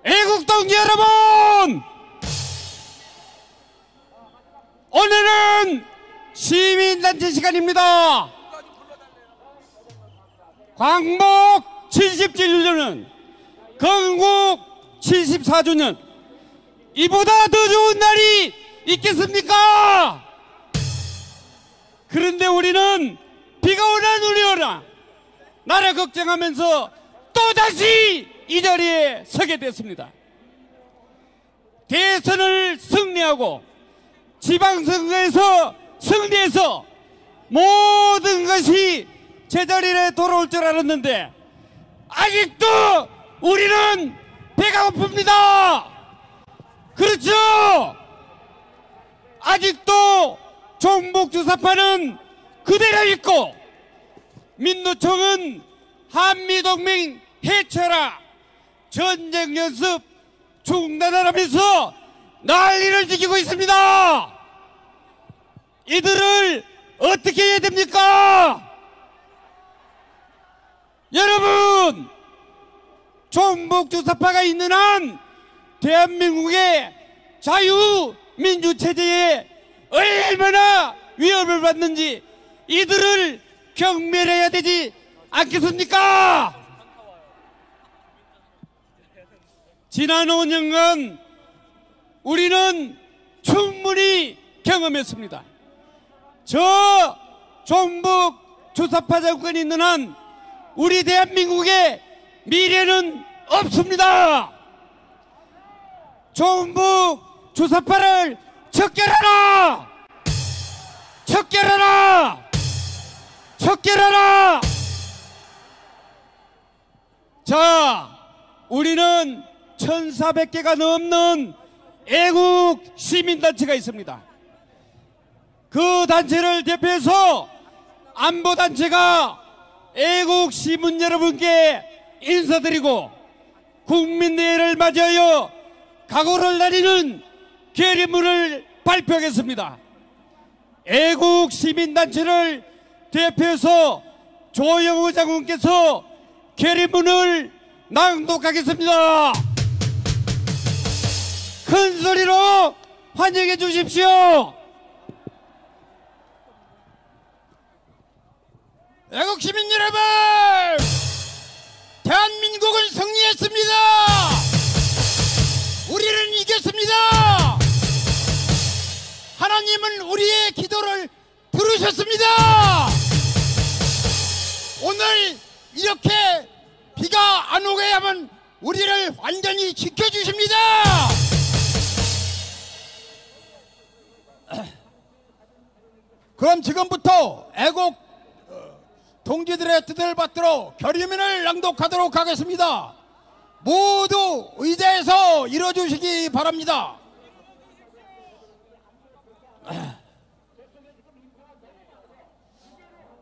애국동지 여러분, 오늘은 시민단체 시간입니다. 광복 77주년, 건국 74주년, 이보다 더 좋은 날이 있겠습니까? 그런데 우리는 비가 오나 눈이 오나 나라 걱정하면서 또다시 이 자리에 서게 됐습니다. 대선을 승리하고 지방선거에서 승리해서 모든 것이 제자리에 돌아올 줄 알았는데 아직도 우리는 배가 고픕니다. 그렇죠? 아직도 종북주사파는 그대로 있고 민노총은 한미동맹 해체라, 전쟁연습 중단하라면서 난리를 지키고 있습니다. 이들을 어떻게 해야 됩니까? 여러분, 종북주사파가 있는 한 대한민국의 자유민주체제에 얼마나 위협을 받는지 이들을 경멸해야 되지 않겠습니까? 지난 5년간 우리는 충분히 경험했습니다. 저 종북 주사파 정권이 있는 한 우리 대한민국의 미래는 없습니다. 종북 주사파를 척결하라! 척결하라! 척결하라! 자, 우리는 1400개가 넘는 애국 시민단체가 있습니다. 그 단체를 대표해서 안보단체가 애국 시민 여러분께 인사드리고 국민대회를 맞이하여 각오를 다리는 결의문을 발표하겠습니다. 애국 시민단체를 대표해서 조영우 장군께서 결의문을 낭독하겠습니다. 큰 소리로 환영해 주십시오. 애국 시민 여러분, 대한민국은 승리했습니다. 우리는 이겼습니다. 하나님은 우리의 기도를 들으셨습니다. 오늘 이렇게 비가 안 오게 하면 우리를 완전히 지켜주십니다. 그럼 지금부터 애국 동지들의 뜻을 받들어 결의문을 낭독하도록 하겠습니다. 모두 의자에서 일어주시기 바랍니다.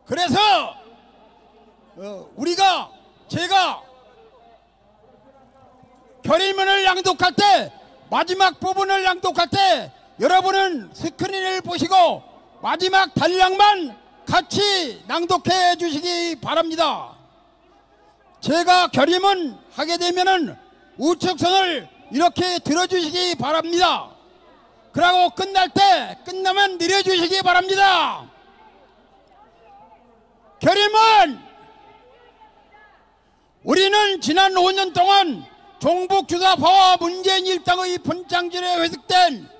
그래서 제가 결의문을 낭독할 때, 마지막 부분을 낭독할 때 여러분은 스크린을 보시고 마지막 단락만 같이 낭독해 주시기 바랍니다. 제가 결의문 하게 되면은 우측 손을 이렇게 들어주시기 바랍니다. 그러고 끝날 때 끝나면 내려주시기 바랍니다. 결의문! 우리는 지난 5년 동안 종북주사파와 문재인 일당의 분장질에 회색된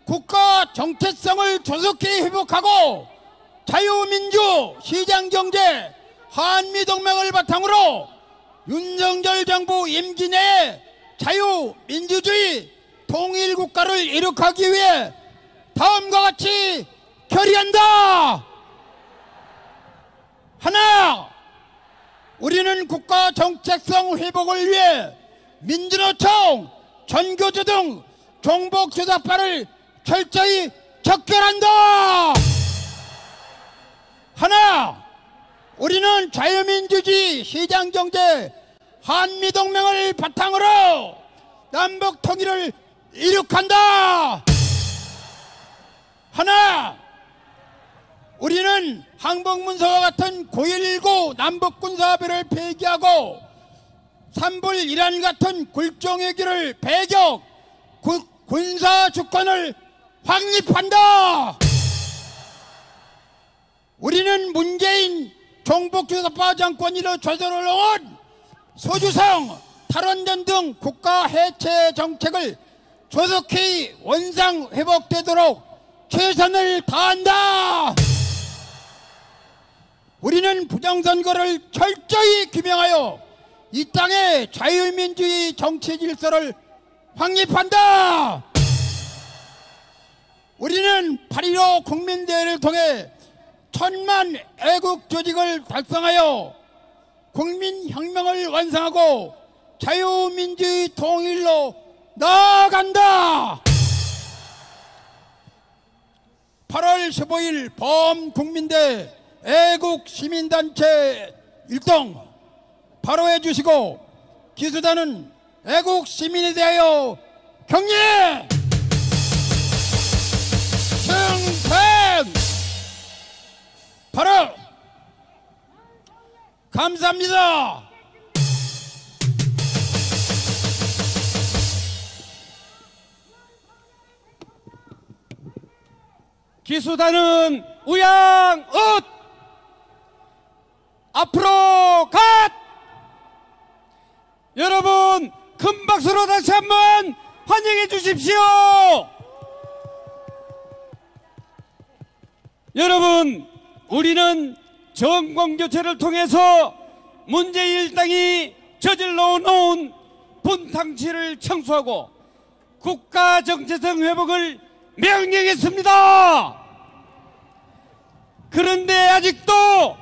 국가 정체성을 조속히 회복하고 자유민주, 시장경제, 한미동맹을 바탕으로 윤석열 정부 임기 내에 자유민주주의 통일국가를 이룩하기 위해 다음과 같이 결의한다. 하나, 우리는 국가 정체성 회복을 위해 민주노총, 전교조 등 종북주사파를 철저히 척결한다. 하나, 우리는 자유민주주의, 시장경제, 한미동맹을 바탕으로 남북통일을 이룩한다. 하나, 우리는 항복문서와 같은 9.19 남북군사합의를 폐기하고 3불1안 같은 굴종의 길을 배격, 군사 주권을 확립한다. 우리는 문재인 종북주사파 정권으로 조선을 놓은 소주성, 탈원전 등 국가 해체 정책을 조속히 원상 회복되도록 최선을 다한다. 우리는 부정선거를 철저히 규명하여 이 땅의 자유민주주의 정치 질서를 확립한다. 우리는 8.15 국민대회를 통해 1000만 애국 조직을 달성하여 국민혁명을 완성하고 자유민주주의 통일로 나아간다. 8월 15일 범국민대 애국시민단체 일동 바로해 주시고 기수단은 애국시민에 대하여 경례 승천 바로 감사합니다. 기수단은 우양웃 앞으로 갓! 여러분 큰 박수로 다시 한번 환영해 주십시오. 여러분, 우리는 정권교체를 통해서 문재인 일당이 저질러 놓은 분탕치를 청소하고 국가 정체성 회복을 명령했습니다. 그런데 아직도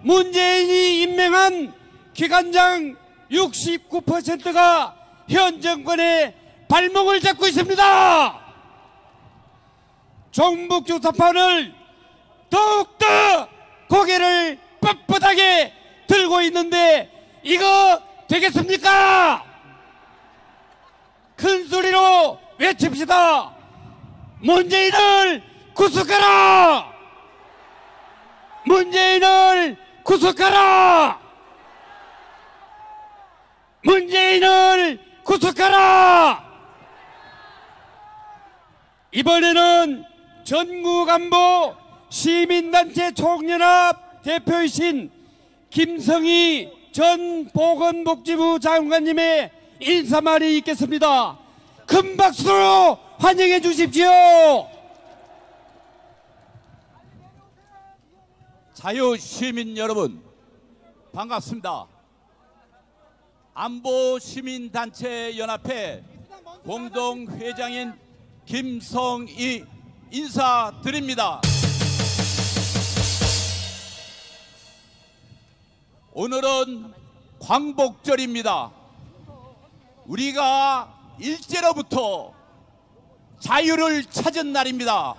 문재인이 임명한 기관장 69%가 현 정권의 발목을 잡고 있습니다. 종북주사파를 더욱더 고개를 뻣뻣하게 들고 있는데 이거 되겠습니까? 큰 소리로 외칩시다. 문재인을 구속하라! 문재인을 구속하라! 문재인을 구속하라! 이번에는 전국안보 시민단체 총연합 대표이신 김성희 전 보건복지부 장관님의 인사말이 있겠습니다. 큰 박수로 환영해 주십시오. 자유시민 여러분 반갑습니다. 안보시민단체 연합회 공동회장인 김성희 인사드립니다. 오늘은 광복절입니다. 우리가 일제로부터 자유를 찾은 날입니다.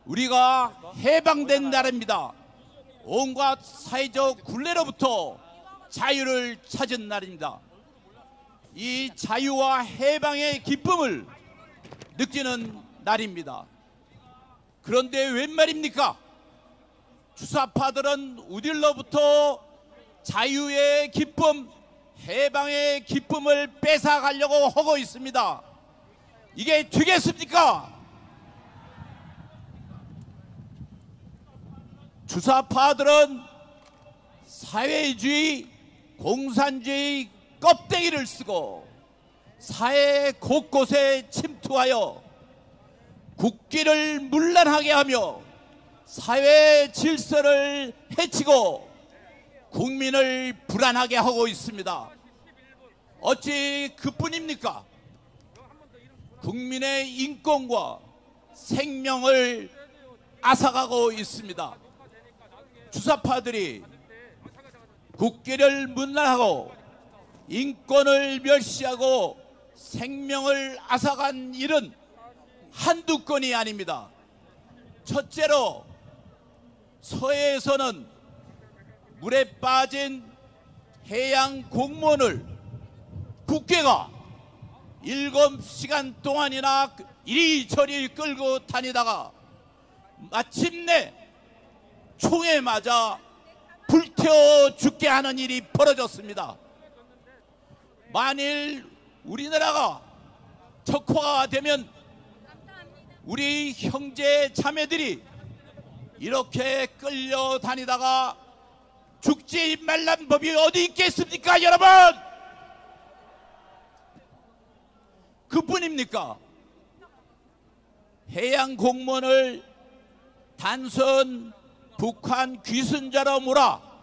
우리가 해방된 날입니다. 온갖 사회적 굴레로부터 자유를 찾은 날입니다. 이 자유와 해방의 기쁨을 느끼는 날입니다. 그런데 웬 말입니까? 주사파들은 우리로부터 자유의 기쁨, 해방의 기쁨을 뺏어가려고 하고 있습니다. 이게 되겠습니까? 주사파들은 사회주의, 공산주의 껍데기를 쓰고 사회 곳곳에 침투하여 국기를 문란하게 하며 사회 질서를 해치고 국민을 불안하게 하고 있습니다. 어찌 그뿐입니까? 국민의 인권과 생명을 앗아가고 있습니다. 주사파들이 국기를 문란하고 인권을 멸시하고 생명을 앗아간 일은 한두 건이 아닙니다. 첫째로 서해에서는 물에 빠진 해양 공무원을 국회가 7시간 동안이나 이리저리 끌고 다니다가 마침내 총에 맞아 불태워 죽게 하는 일이 벌어졌습니다. 만일 우리나라가 적화가 되면 우리 형제 자매들이 이렇게 끌려다니다가 죽지 말란 법이 어디 있겠습니까, 여러분? 그뿐입니까? 해양 공무원을 단순 북한 귀순자로 몰아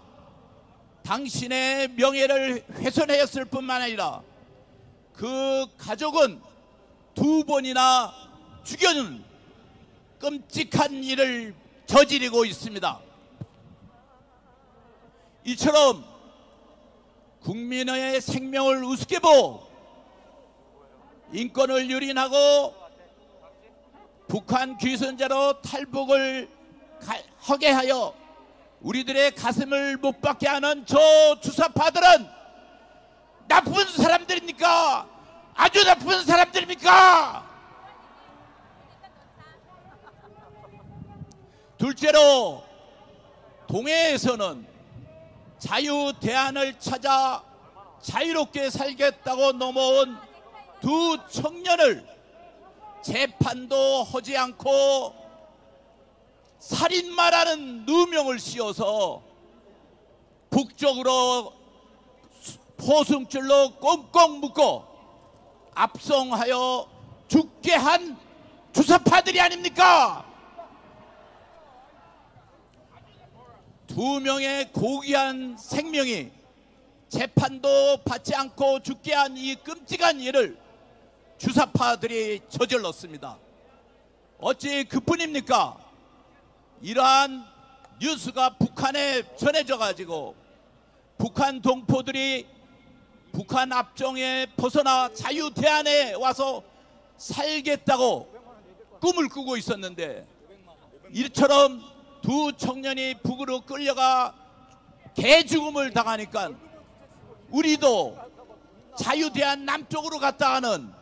당신의 명예를 훼손하였을 뿐만 아니라 그 가족은 2번이나 죽여는 끔찍한 일을 저지르고 있습니다. 이처럼 국민의 생명을 우습게 보고 인권을 유린하고 북한 귀순자로 탈북을 하게 하여 우리들의 가슴을 못 받게 하는 저 주사파들은 나쁜 사람들입니까? 아주 나쁜 사람들입니까? 둘째로 동해에서는 자유 대안을 찾아 자유롭게 살겠다고 넘어온 2 청년을 재판도 하지 않고 살인마라는 누명을 씌워서 북쪽으로 포승줄로 꽁꽁 묶어 압송하여 죽게 한 주사파들이 아닙니까? 2명의 고귀한 생명이 재판도 받지 않고 죽게 한 이 끔찍한 일을 주사파들이 저질렀습니다. 어찌 그뿐입니까? 이러한 뉴스가 북한에 전해져 가지고 북한 동포들이 북한 압정에 벗어나 자유 대안에 와서 살겠다고 꿈을 꾸고 있었는데 이처럼 2 청년이 북으로 끌려가 개죽음을 당하니까 우리도 자유대안 남쪽으로 갔다가는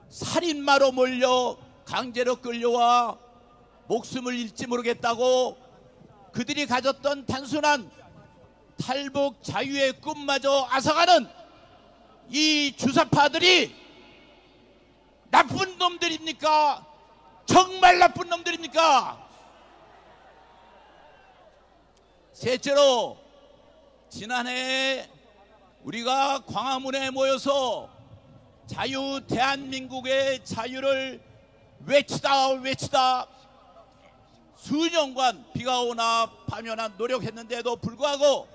살인마로 몰려 강제로 끌려와 목숨을 잃지 모르겠다고 그들이 가졌던 단순한 탈북 자유의 꿈마저 앗아가는 이 주사파들이 나쁜 놈들입니까? 정말 나쁜 놈들입니까? 셋째로 지난해 우리가 광화문에 모여서 자유 대한민국의 자유를 외치다 수년간 비가 오나 밤이 오나 노력했는데도 불구하고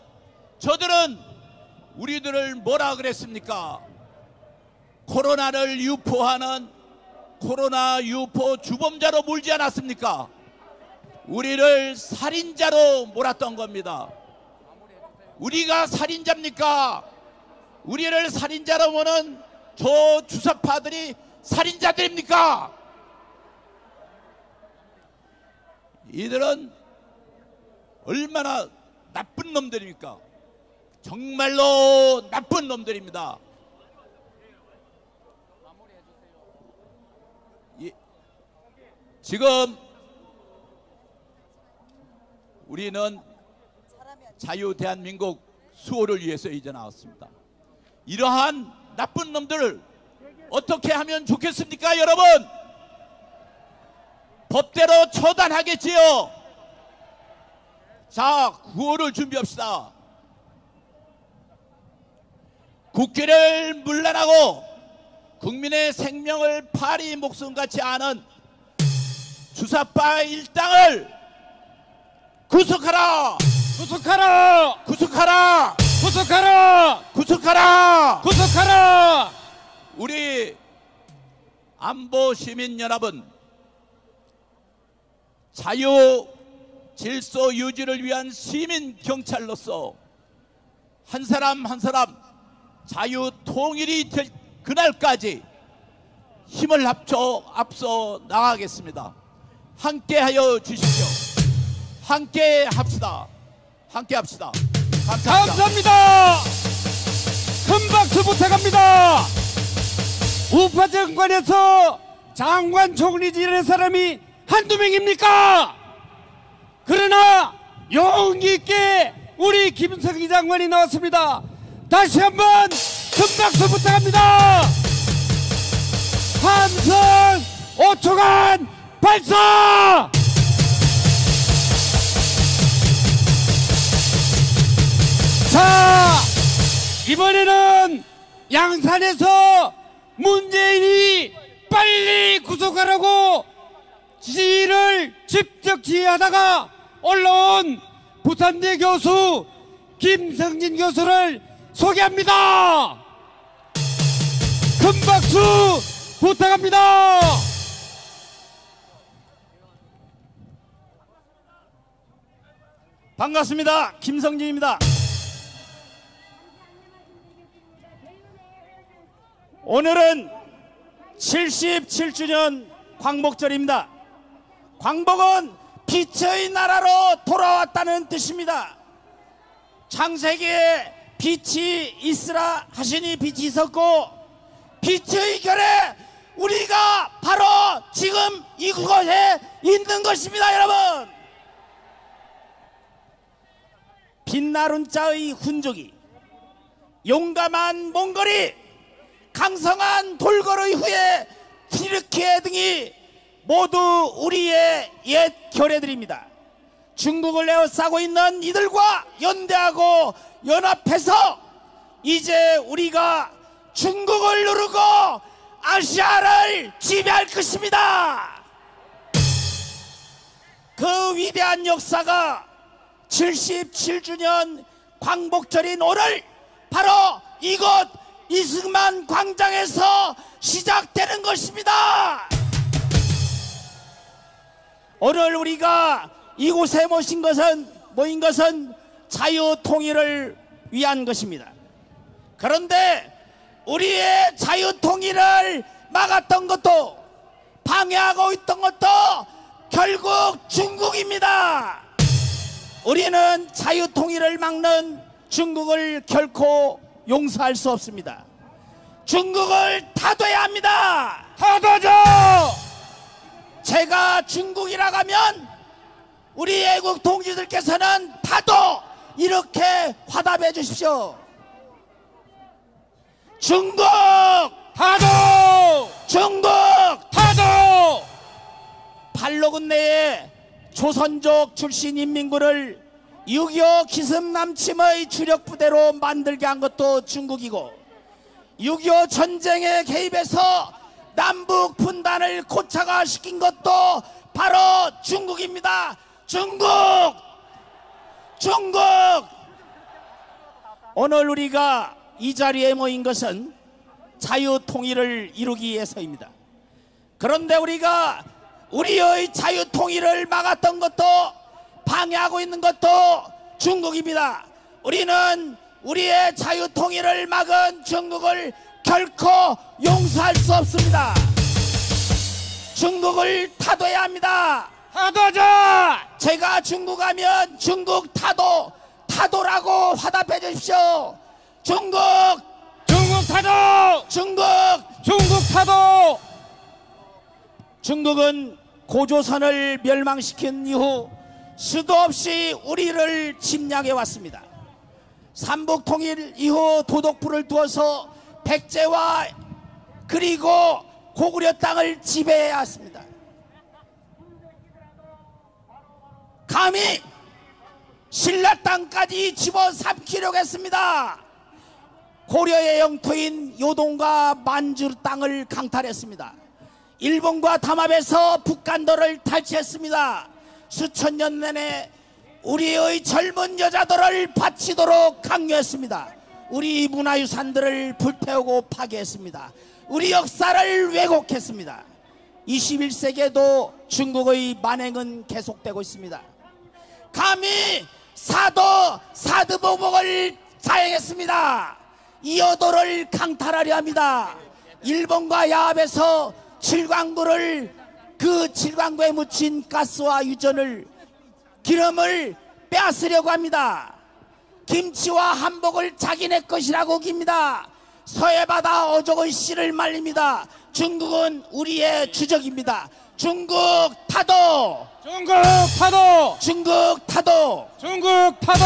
저들은 우리들을 뭐라 그랬습니까? 코로나를 유포하는 코로나 유포 주범자로 몰지 않았습니까? 우리를 살인자로 몰았던 겁니다. 우리가 살인자입니까? 우리를 살인자로 보는 저 주사파들이 살인자들입니까? 이들은 얼마나 나쁜 놈들입니까? 정말로 나쁜 놈들입니다. 지금 우리는 자유 대한민국 수호를 위해서 이제 나왔습니다. 이러한 나쁜 놈들을 어떻게 하면 좋겠습니까, 여러분? 법대로 처단하겠지요. 자, 구호를 준비합시다. 국기를 문란하고 국민의 생명을 파리 목숨같이 아는 주사파 일당을 구속하라! 구속하라! 구속하라! 구속하라! 구속하라! 구속하라! 우리 안보 시민 여러분, 자유 질서 유지를 위한 시민 경찰로서 한 사람 한 사람 자유 통일이 될 그날까지 힘을 합쳐 앞서 나가겠습니다. 함께하여 주십시오. 함께 합시다. 함께 합시다. 감사합니다. 감사합니다. 큰 박수 부탁합니다. 우파 정권에서 장관 총리 지낸 사람이 한두 명입니까? 그러나 용기 있게 우리 김석희 장관이 나왔습니다. 다시 한번 큰 박수 부탁합니다. 함성 5초간 발사! 자, 이번에는 양산에서 문재인이 빨리 구속하라고 지시를 직접 지휘하다가 올라온 부산대 교수 김성진 교수를 소개합니다. 큰 박수 부탁합니다. 반갑습니다. 김성진입니다. 오늘은 77주년 광복절입니다. 광복은 빛의 나라로 돌아왔다는 뜻입니다. 창세기에 빛이 있으라 하시니 빛이 있었고, 빛의 결에 우리가 바로 지금 이곳에 있는 것입니다. 여러분, 빛나룬 자의 훈족이, 용감한 몽골이, 강성한 돌고의 후예 티르키예 등이 모두 우리의 옛 결례들입니다. 중국을 에워싸고 있는 이들과 연대하고 연합해서 이제 우리가 중국을 누르고 아시아를 지배할 것입니다. 그 위대한 역사가 77주년 광복절인 오늘 바로 이곳 이승만 광장에서 시작되는 것입니다. 오늘 우리가 이곳에 모인 것은 자유 통일을 위한 것입니다. 그런데 우리의 자유 통일을 막았던 것도, 방해하고 있던 것도 결국 중국입니다. 우리는 자유 통일을 막는 중국을 결코 용서할 수 없습니다. 중국을 타도해야 합니다. 타도하자! 제가 중국이라고 하면 우리 애국 동지들께서는 타도 이렇게 화답해 주십시오. 중국 타도! 중국 타도! 팔로군 내에 조선족 출신 인민군을 6.25 기습남침의 주력 부대로 만들게 한 것도 중국이고, 6.25 전쟁에 개입해서 남북 분단을 고착화시킨 것도 바로 중국입니다. 중국! 중국! 오늘 우리가 이 자리에 모인 것은 자유 통일을 이루기 위해서입니다. 그런데 우리가 우리의 자유 통일을 막았던 것도, 방해하고 있는 것도 중국입니다. 우리는 우리의 자유 통일을 막은 중국을 결코 용서할 수 없습니다. 중국을 타도해야 합니다. 타도하자! 제가 중국 하면 중국 타도라고 화답해 주십시오. 중국 타도! 중국 타도! 중국은 고조선을 멸망시킨 이후 수도 없이 우리를 침략해 왔습니다. 삼북통일 이후 도독부를 두어서 백제와 그리고 고구려 땅을 지배해 왔습니다. 감히 신라 땅까지 집어삼키려고 했습니다. 고려의 영토인 요동과 만주 땅을 강탈했습니다. 일본과 담합해서 북간도를 탈취했습니다. 수천 년 내내 우리의 젊은 여자들을 바치도록 강요했습니다. 우리 문화유산들을 불태우고 파괴했습니다. 우리 역사를 왜곡했습니다. 21세기에도 중국의 만행은 계속되고 있습니다. 감히 사드보복을 자행했습니다. 이어도를 강탈하려 합니다. 일본과 야합해서 그 칠광구에 묻힌 가스와 유전을, 기름을 빼앗으려고 합니다. 김치와 한복을 자기네 것이라고 우깁니다. 서해바다 어족의 씨를 말립니다. 중국은 우리의 주적입니다. 중국 타도! 중국 타도! 중국 타도! 중국 타도!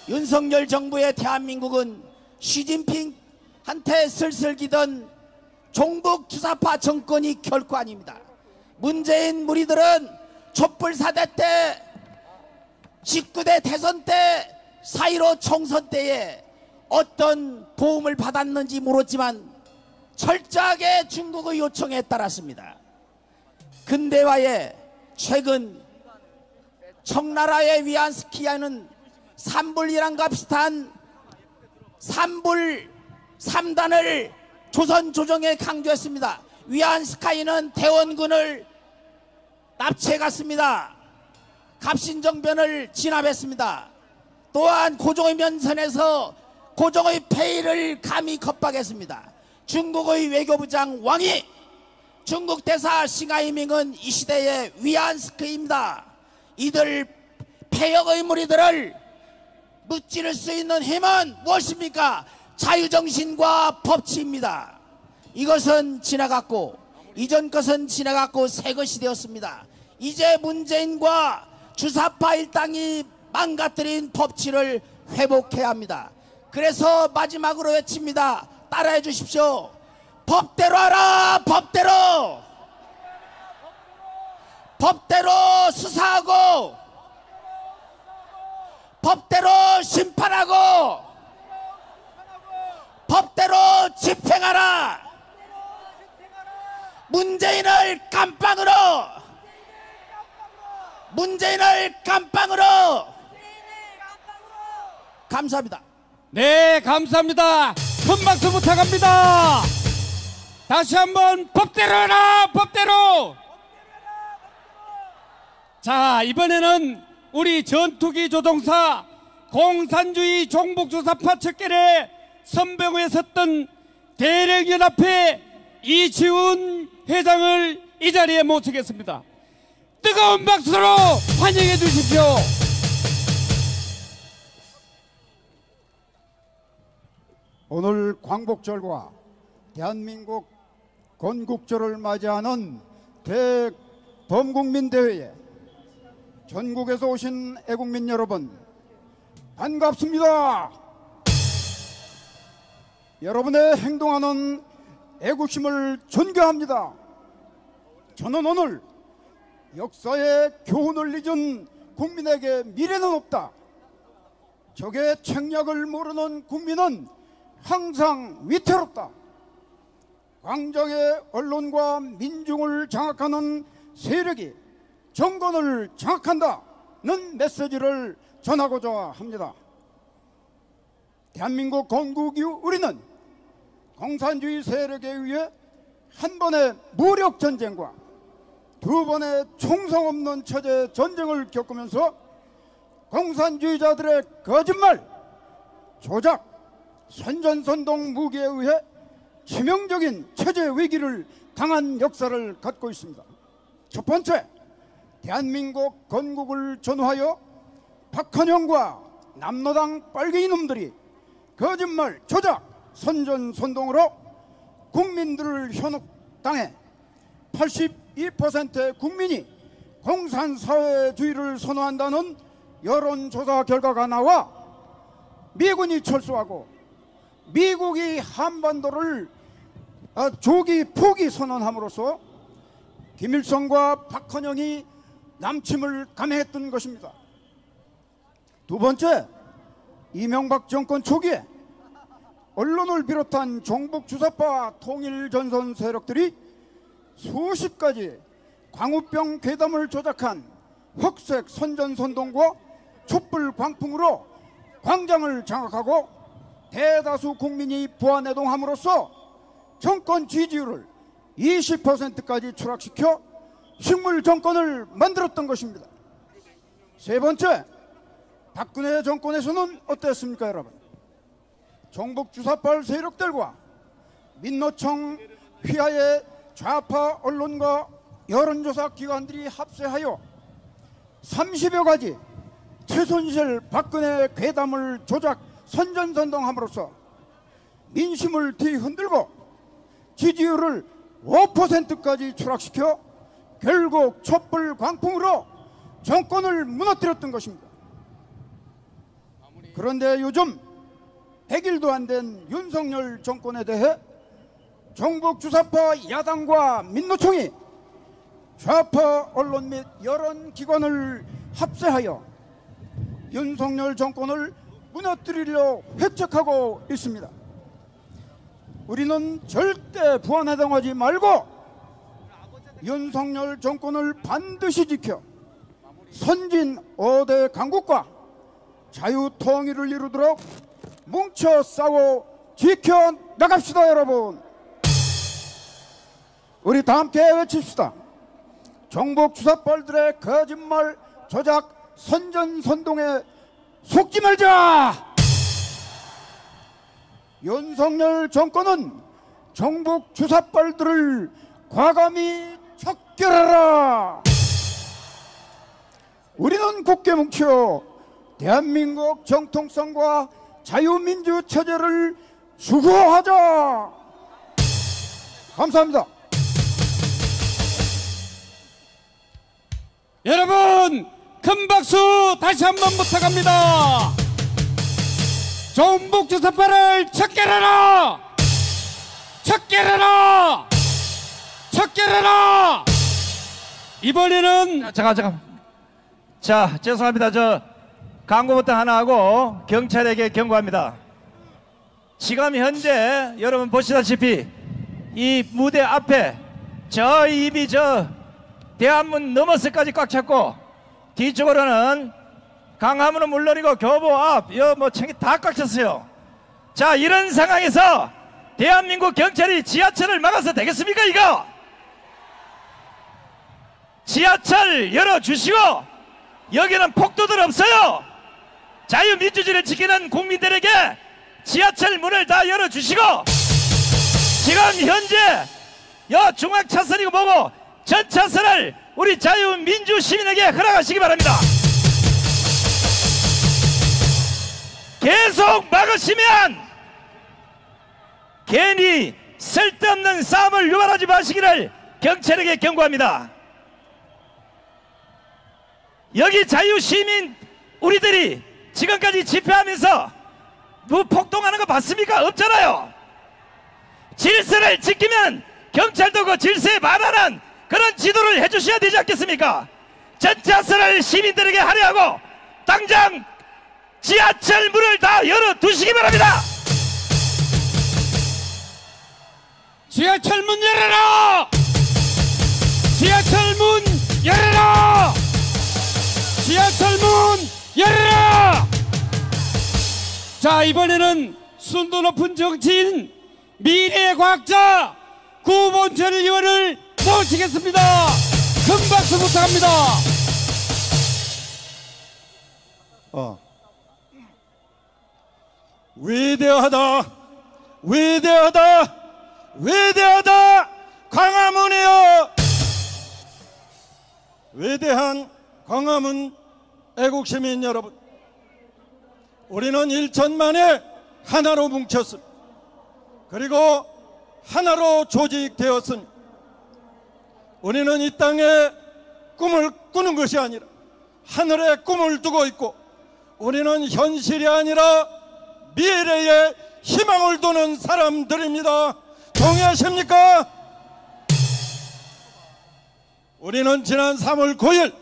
윤석열 정부의 대한민국은 시진핑한테 슬슬 기던 종북 주사파 정권이 결코 아닙니다. 문재인 무리들은 촛불 사대 때, 19대 대선 때, 4.15 총선 때에 어떤 도움을 받았는지 모르지만 철저하게 중국의 요청에 따랐습니다. 근대화에 최근 청나라의 위안스키야는 삼불이란과 비슷한 삼불 3단을 조선 조정에 강조했습니다. 위안스카이는 대원군을 납치해 갔습니다. 갑신정변을 진압했습니다. 또한 고종의 면선에서 고종의 폐위를 감히 겁박했습니다. 중국의 외교부장 왕이 중국 대사 싱하이밍은 이 시대의 위안스크입니다. 이들 폐역의 무리들을 무찌를 수 있는 힘은 무엇입니까? 자유정신과 법치입니다. 이것은 지나갔고, 이전 것은 지나갔고 새 것이 되었습니다. 이제 문재인과 주사파 일당이 망가뜨린 법치를 회복해야 합니다. 그래서 마지막으로 외칩니다. 따라해 주십시오. 법대로 하라. 법대로. 법대로 수사하고 법대로 심판하고 법대로 집행하라. 문재인을 깜빵으로, 문재인을 깜빵으로. 감사합니다. 네, 감사합니다. 큰 박수 부탁합니다. 다시 한번 법대로 해라. 법대로. 자, 이번에는 우리 전투기 조종사 공산주의 종북주사파 척결에 선봉에 섰던 대령연합회 이지훈 회장을 이 자리에 모시겠습니다. 뜨거운 박수로 환영해 주십시오. 오늘 광복절과 대한민국 건국절을 맞이하는 대범국민대회에 전국에서 오신 애국민 여러분 반갑습니다. 여러분의 행동하는 애국심을 존경합니다. 저는 오늘 역사의 교훈을 잊은 국민에게 미래는 없다. 적의 책략을 모르는 국민은 항상 위태롭다. 광장의 언론과 민중을 장악하는 세력이 정권을 장악한다는 메시지를 전하고자 합니다. 대한민국 건국 이후 우리는 공산주의 세력에 의해 한 번의 무력 전쟁과 두 번의 총성 없는 처제 전쟁을 겪으면서 공산주의자들의 거짓말, 조작, 선전선동 무기에 의해 치명적인 체제 위기를 당한 역사를 갖고 있습니다. 첫 번째, 대한민국 건국을 전후하여 박헌영과 남로당 빨갱이 놈들이 거짓말, 조작, 선전선동으로 국민들을 현혹당해 82%의 국민이 공산사회주의를 선호한다는 여론조사 결과가 나와 미군이 철수하고 미국이 한반도를 조기 포기 선언함으로써 김일성과 박헌영이 남침을 감행했던 것입니다. 두 번째, 이명박 정권 초기에 언론을 비롯한 종북 주사파 통일전선 세력들이 수십 가지 광우병 괴담을 조작한 흑색 선전선동과 촛불 광풍으로 광장을 장악하고 대다수 국민이 부안해동함으로써 정권 지지율을 20%까지 추락시켜 식물 정권을 만들었던 것입니다. 세 번째, 박근혜 정권에서는 어땠습니까, 여러분? 종북 주사파 세력들과 민노총 휘하의 좌파 언론과 여론조사 기관들이 합세하여 30여 가지 최순실 박근혜 괴담을 조작 선전선동함으로써 민심을 뒤흔들고 지지율을 5%까지 추락시켜 결국 촛불 광풍으로 정권을 무너뜨렸던 것입니다. 그런데 요즘 100일도 안 된 윤석열 정권에 대해 종북 주사파 야당과 민노총이 좌파 언론 및 여론기관을 합세하여 윤석열 정권을 무너뜨리려 회책하고 있습니다. 우리는 절대 부안해당하지 말고 윤석열 정권을 반드시 지켜 선진 5대 강국과 자유통일을 이루도록 뭉쳐 싸워 지켜나갑시다. 여러분, 우리 다 함께 외칩시다. 종북 주사빨들의 거짓말 조작 선전선동에 속지 말자. 윤석열 정권은 종북 주사빨들을 과감히 척결하라. 우리는 굳게 뭉쳐 대한민국 정통성과 자유민주 체제를 수호하자. 감사합니다. 여러분, 큰 박수 다시 한번 부탁합니다. 종북 주사파를 척결하라! 척결하라! 척결하라! 이번에는 잠깐. 자, 죄송합니다. 저 광고부터 하나 하고 경찰에게 경고합니다. 지금 현재 여러분 보시다시피 이 무대 앞에 저 입이 저 대한문 넘어서까지 꽉 찼고 뒤쪽으로는 강화문은 물론이고 교보 앞, 뭐 챙이 다 꽉 찼어요. 자, 이런 상황에서 대한민국 경찰이 지하철을 막아서 되겠습니까? 이거 지하철 열어주시고 여기는 폭도들 없어요. 자유민주주의를 지키는 국민들에게 지하철 문을 다 열어주시고 지금 현재 중앙 차선이고 뭐고 전 차선을 우리 자유민주 시민에게 허락하시기 바랍니다. 계속 막으시면 괜히 쓸데없는 싸움을 유발하지 마시기를 경찰에게 경고합니다. 여기 자유시민 우리들이 지금까지 집회하면서 뭐 폭동하는 거 봤습니까? 없잖아요. 질서를 지키면 경찰도 그 질서에 반하는 그런 지도를 해주셔야 되지 않겠습니까? 전차선을 시민들에게 할애하고 당장 지하철 문을 다 열어두시기 바랍니다. 지하철 문 열어라! 지하철 문 열어라! 지하철 문 열어라! 자, 이번에는 순도 높은 정치인 미래의 과학자 구본철 의원을 모시겠습니다. 큰 박수 부탁합니다. 위대하다, 위대하다, 위대하다 광화문이여. 위대한 광화문 애국시민 여러분, 우리는 1천만에 하나로 뭉쳤습니다. 그리고 하나로 조직되었습니다. 우리는 이 땅에 꿈을 꾸는 것이 아니라 하늘에 꿈을 두고 있고, 우리는 현실이 아니라 미래에 희망을 두는 사람들입니다. 동의하십니까? 우리는 지난 3월 9일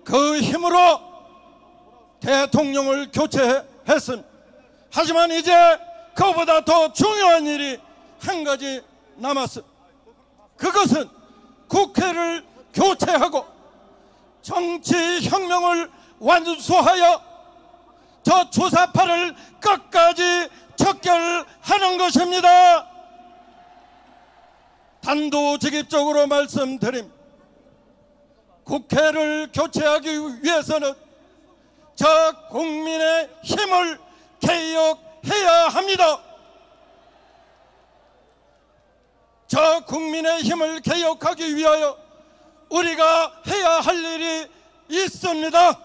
그 힘으로 대통령을 교체했습니다. 하지만 이제 그보다 더 중요한 일이 한 가지 남았습니다. 그것은 국회를 교체하고 정치혁명을 완수하여 저 주사파를 끝까지 척결하는 것입니다. 단도직입적으로 말씀드립니다. 국회를 교체하기 위해서는 저 국민의 힘을 개혁해야 합니다. 저 국민의 힘을 개혁하기 위하여 우리가 해야 할 일이 있습니다.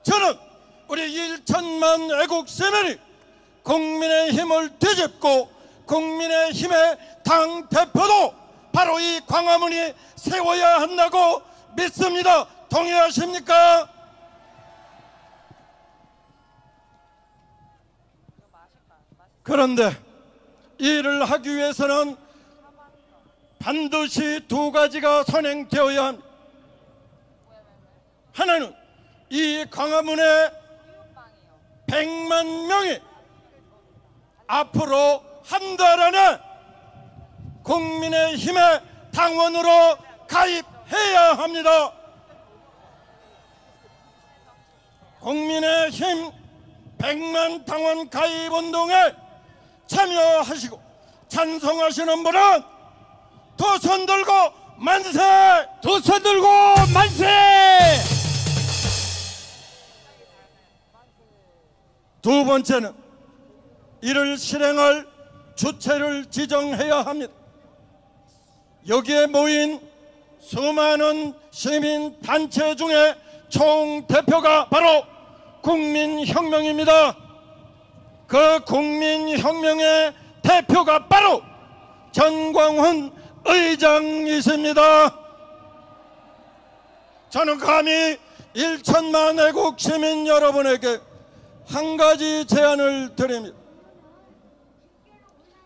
저는 우리 1천만 애국 시민이 국민의 힘을 뒤집고 국민의 힘의 당대표도 바로 이 광화문이 세워야 한다고 믿습니다. 동의하십니까? 그런데 이 일을 하기 위해서는 반드시 두 가지가 선행되어야 합니다. 하나는 이 광화문에 100만 명이 앞으로 한 달 안에 국민의힘의 당원으로 가입해야 합니다. 국민의힘 100만 당원 가입 운동에 참여하시고 찬성하시는 분은 두 손 들고 만세! 두 손 들고 만세! 두 번째는 이를 실행할 주체를 지정해야 합니다. 여기에 모인 수많은 시민단체 중에 총대표가 바로 국민혁명입니다. 그 국민혁명의 대표가 바로 전광훈 의장이십니다. 저는 감히 1천만 애국 시민 여러분에게 한 가지 제안을 드립니다.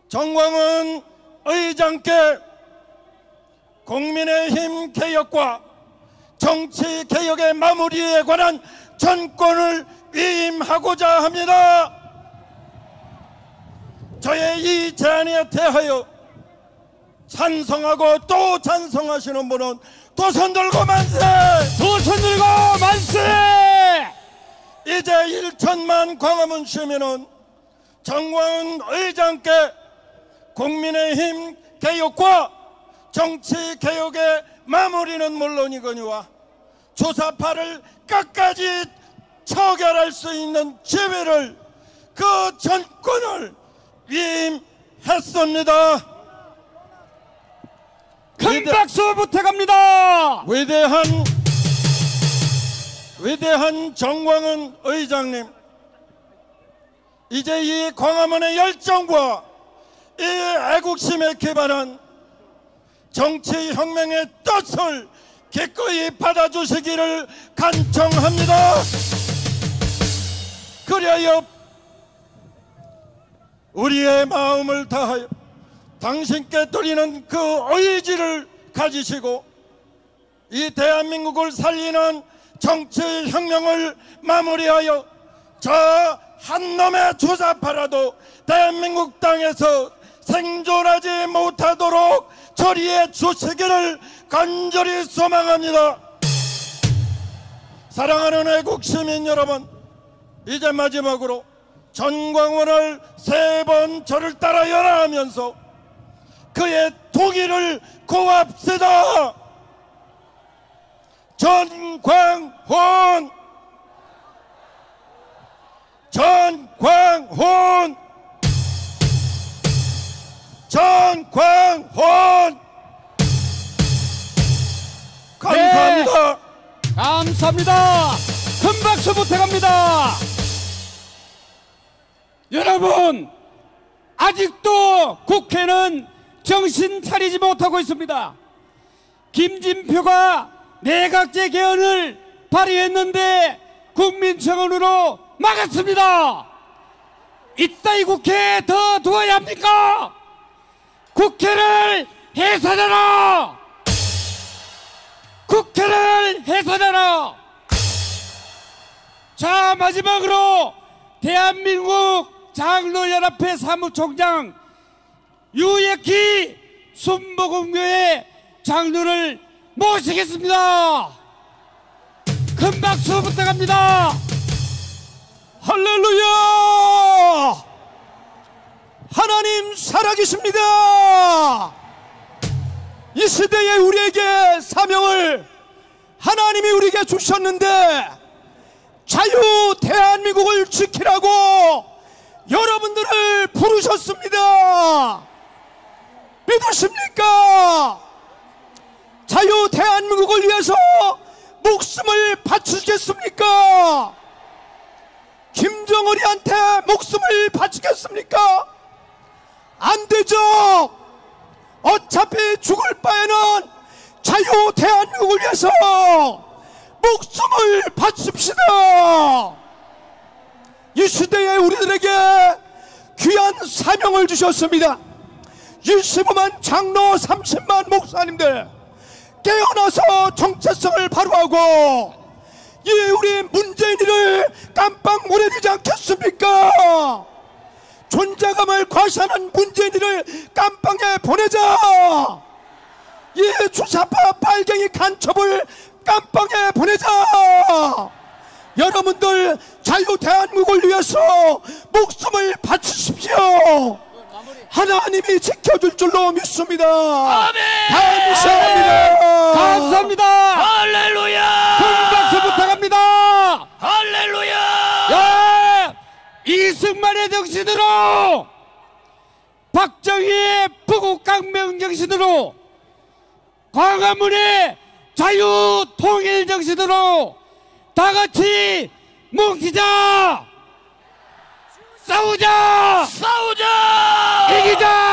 전광훈 의장께 국민의힘 개혁과 정치 개혁의 마무리에 관한 전권을 위임하고자 합니다. 저의 이 제안에 대하여 찬성하고 또 찬성하시는 분은 두 손 들고 만세! 두 손 들고 만세! 이제 1천만 광화문 시민은 전광훈 의장께 국민의힘 개혁과 정치 개혁의 마무리는 물론이거니와 주사파를 끝까지 처결할 수 있는 지위를, 그 전권을 위임했습니다. 큰 박수 부탁합니다. 위대한 전광훈 의장님, 이제 이 광화문의 열정과 이 애국심에 기반한 정치혁명의 뜻을 기꺼이 받아주시기를 간청합니다. 그리하여 우리의 마음을 다하여 당신께 드리는 그 의지를 가지시고 이 대한민국을 살리는 정치혁명을 마무리하여 저 한 놈의 주사파라도 대한민국 땅에서 생존하지 못하도록 처리해 주시기를 간절히 소망합니다. 사랑하는 애국 시민 여러분, 이제 마지막으로 전광훈을 3번 저를 따라 연하하면서 그의 통일을 구합시다. 전광훈! 전광훈! 전광훈! 감사합니다. 네, 감사합니다. 큰 박수 부탁합니다. 여러분, 아직도 국회는 정신 차리지 못하고 있습니다. 김진표가 내각제 개헌을 발의했는데 국민청원으로 막았습니다. 이따위 국회에 더 두어야 합니까? 국회를 해산하라! 국회를 해산하라! 자, 마지막으로 대한민국 장로연합회 사무총장 유예키 순복음교회 장로를 모시겠습니다. 큰 박수 부탁합니다. 할렐루야! 하나님 살아계십니다. 이 시대에 우리에게 사명을 하나님이 우리에게 주셨는데 자유 대한민국을 지키라고 여러분들을 부르셨습니다. 믿으십니까? 자유 대한민국을 위해서 목숨을 바치겠습니까? 김정은이한테 목숨을 바치겠습니까? 안 되죠. 어차피 죽을 바에는 자유 대한민국을 위해서 목숨을 바칩시다. 이 시대에 우리들에게 귀한 사명을 주셨습니다. 25만 장로 30만 목사님들 깨어나서 정체성을 바로하고 이 우리 문재인이를 깜빡 못해지지 않겠습니까? 존재감을 과시하는 문재인이를 깜빵에 보내자. 이 주사파 빨갱이 간첩을 깜빵에 보내자. 여러분들 자유 대한민국을 위해서 목숨을 바치십시오. 하나님이 지켜줄 줄로 믿습니다. 아멘. 감사합니다. 감사합니다. 할렐루야. 큰 박수 부탁합니다. 할렐루야. 예! 이승만의 정신으로, 박정희의 부국강명 정신으로, 광화문의 자유통일 정신으로 다 같이 뭉치자. 싸우자. 싸우자. 이기자.